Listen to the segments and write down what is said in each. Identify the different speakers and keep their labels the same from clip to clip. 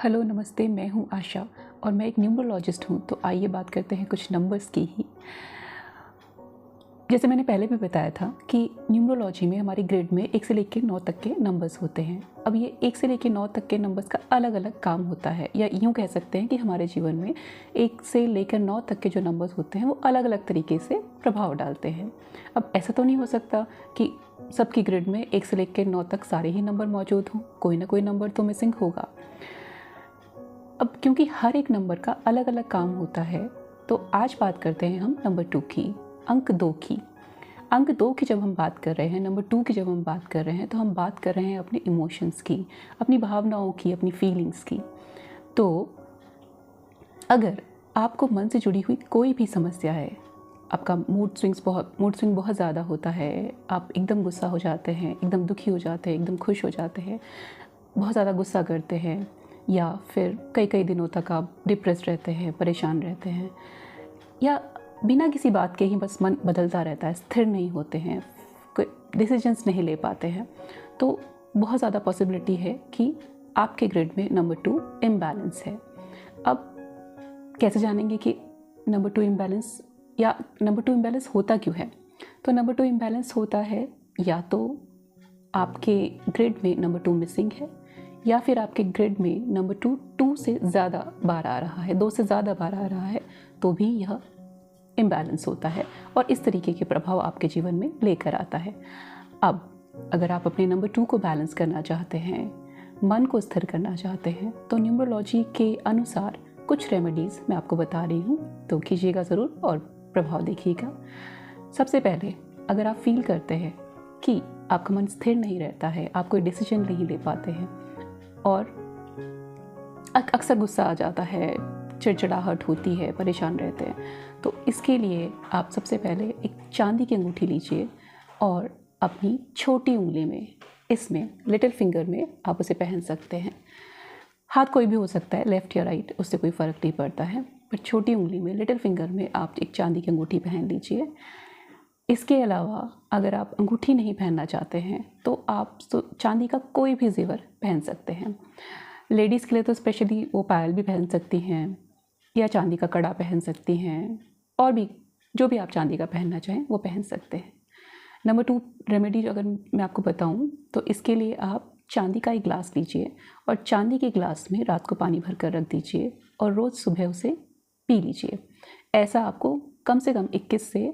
Speaker 1: Hello नमस्ते, मैं हूँ आशा और मैं एक न्यूमरोलॉजिस्ट हूँ। तो आइए बात करते हैं कुछ नंबर्स की ही। जैसे मैंने पहले भी बताया था कि न्यूमरोलॉजी में हमारी ग्रिड में 1 से लेकर 9 तक के नंबर्स होते हैं। अब ये 1 से लेकर 9 तक के नंबर्स का अलग अलग काम होता है, या यूँ कह सकते हैं कि हमारे जीवन में 1 से लेकर 9 तक के जो नंबर्स होते हैं वो अलग अलग तरीके से प्रभाव डालते हैं। अब ऐसा तो नहीं हो सकता कि सबकी ग्रिड में 1 से लेकर 9 तक सारे ही नंबर मौजूद हों, कोई ना कोई नंबर तो मिसिंग होगा। अब क्योंकि हर एक नंबर का अलग अलग काम होता है, तो आज बात करते हैं हम नंबर 2 की, अंक 2 की। अंक 2 की जब हम बात कर रहे हैं, नंबर 2 की जब हम बात कर रहे हैं, तो हम बात कर रहे हैं अपने इमोशंस की, अपनी भावनाओं की, अपनी फीलिंग्स की। तो अगर आपको मन से जुड़ी हुई कोई भी समस्या है, आपका मूड स्विंग बहुत ज़्यादा होता है, आप एकदम गुस्सा हो जाते हैं, एकदम दुखी हो जाते हैं, एकदम खुश हो जाते हैं, बहुत ज़्यादा गुस्सा करते हैं, या फिर कई कई दिनों तक आप डिप्रेस्ड रहते हैं, परेशान रहते हैं, या बिना किसी बात के ही बस मन बदलता रहता है, स्थिर नहीं होते हैं, कोई डिसीजंस नहीं ले पाते हैं, तो बहुत ज़्यादा पॉसिबिलिटी है कि आपके ग्रिड में नंबर 2 इम्बैलेंस है। अब कैसे जानेंगे कि नंबर 2 इम्बैलेंस, या नंबर 2 इम्बैलेंस होता क्यों है? तो नंबर 2 इम्बैलेंस होता है या तो आपके ग्रिड में नंबर 2 मिसिंग है, या फिर आपके ग्रिड में नंबर 2 से ज़्यादा बार आ रहा है, 2 से ज़्यादा बार आ रहा है, तो भी यह इम्बैलेंस होता है और इस तरीके के प्रभाव आपके जीवन में लेकर आता है। अब अगर आप अपने नंबर 2 को बैलेंस करना चाहते हैं, मन को स्थिर करना चाहते हैं, तो न्यूमरोलॉजी के अनुसार कुछ रेमेडीज़ मैं आपको बता रही हूँ, तो कीजिएगा ज़रूर और प्रभाव देखिएगा। सबसे पहले, अगर आप फील करते हैं कि आपका मन स्थिर नहीं रहता है, आप कोई डिसीजन नहीं ले पाते हैं और अक्सर गुस्सा आ जाता है, चिड़चिड़ाहट होती है, परेशान रहते हैं, तो इसके लिए आप सबसे पहले एक चांदी की अंगूठी लीजिए और अपनी छोटी उंगली में, इसमें लिटिल फिंगर में आप उसे पहन सकते हैं। हाथ कोई भी हो सकता है, लेफ़्ट या राइट, उससे कोई फ़र्क नहीं पड़ता है, पर छोटी उंगली में, लिटिल फिंगर में आप एक चांदी की अंगूठी पहन लीजिए। इसके अलावा अगर आप अंगूठी नहीं पहनना चाहते हैं, तो आप चांदी का कोई भी ज़ेवर पहन सकते हैं। लेडीज़ के लिए तो स्पेशली वो पायल भी पहन सकती हैं, या चांदी का कड़ा पहन सकती हैं, और भी जो भी आप चांदी का पहनना चाहें वो पहन सकते हैं। नंबर 2 रेमेडी अगर मैं आपको बताऊं, तो इसके लिए आप चांदी का एक ग्लास लीजिए और चांदी के ग्लास में रात को पानी भर कर रख दीजिए और रोज़ सुबह उसे पी लीजिए। ऐसा आपको कम से कम 21 से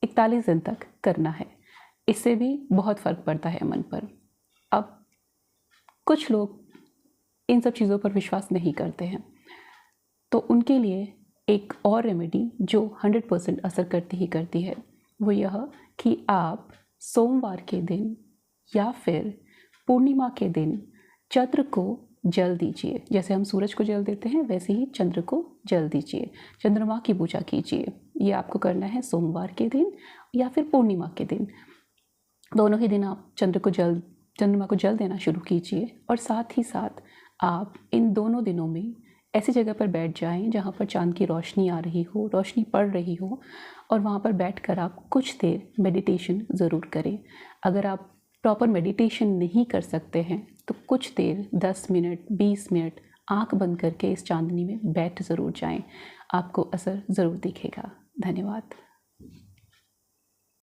Speaker 1: 41 दिन तक करना है। इससे भी बहुत फ़र्क पड़ता है मन पर। अब कुछ लोग इन सब चीज़ों पर विश्वास नहीं करते हैं, तो उनके लिए एक और रेमेडी जो 100% असर करती ही करती है, वो यह कि आप सोमवार के दिन या फिर पूर्णिमा के दिन चंद्र को जल दीजिए। जैसे हम सूरज को जल देते हैं, वैसे ही चंद्र को जल दीजिए, चंद्रमा की पूजा कीजिए। ये आपको करना है सोमवार के दिन या फिर पूर्णिमा के दिन। दोनों ही दिन आप चंद्रमा को जल देना शुरू कीजिए, और साथ ही साथ आप इन दोनों दिनों में ऐसी जगह पर बैठ जाएं जहां पर चांद की रोशनी आ रही हो, रोशनी पड़ रही हो, और वहां पर बैठकर आप कुछ देर मेडिटेशन ज़रूर करें। अगर आप प्रॉपर मेडिटेशन नहीं कर सकते हैं, तो कुछ देर 10 मिनट 20 मिनट आंख बंद करके इस चांदनी में बैठ ज़रूर जाएं, आपको असर ज़रूर दिखेगा। धन्यवाद।